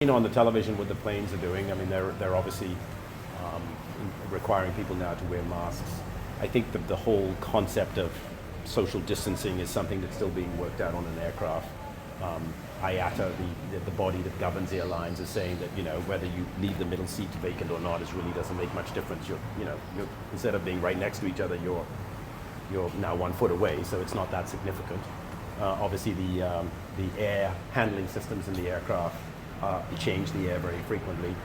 On the television what the planes are doing. I mean, they're obviously requiring people now to wear masks. I think that the whole concept of social distancing is something that's still being worked out on an aircraft. IATA, the body that governs airlines, is saying that whether you leave the middle seat vacant or not, it really doesn't make much difference. You're instead of being right next to each other, you're now 1 foot away, so it's not that significant. Obviously, the air handling systems in the aircraft change the air very frequently.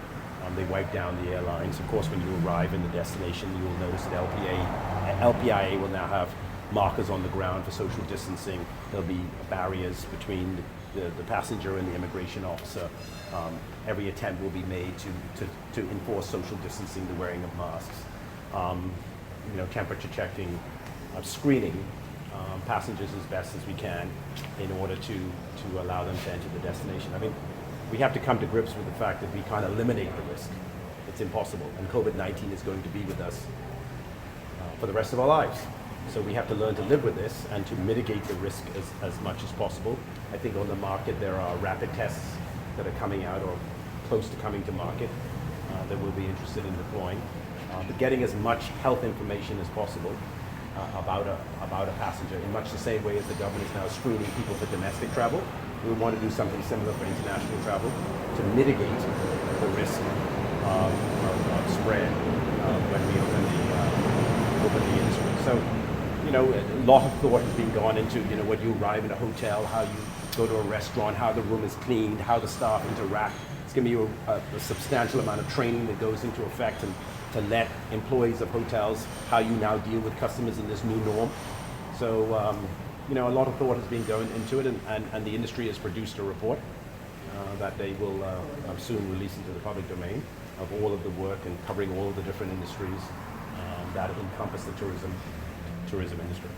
They wipe down the airlines. Of course, when you arrive in the destination, you will notice that LPIA will now have markers on the ground for social distancing. There'll be barriers between the passenger and the immigration officer. Every attempt will be made to enforce social distancing, the wearing of masks. Temperature checking, screening passengers as best as we can in order to allow them to enter the destination. I mean, we have to come to grips with the fact that we can't eliminate the risk. It's impossible, and COVID-19 is going to be with us for the rest of our lives. So we have to learn to live with this and to mitigate the risk as much as possible. I think on the market there are rapid tests that are coming out or close to coming to market that we'll be interested in deploying. But getting as much health information as possible about a passenger, in much the same way as the government is now screening people for domestic travel. We want to do something similar for international travel to mitigate the risk of spread when we open the industry. So, a lot of thought has been gone into, when you arrive in a hotel, how you go to a restaurant, how the room is cleaned, how the staff interact. It's going to be a substantial amount of training that goes into effect and to let employees of hotels how you now deal with customers in this new norm. So, a lot of thought has been going into it, and the industry has produced a report that they will soon release into the public domain of all of the work and covering all of the different industries that encompass the tourism industry.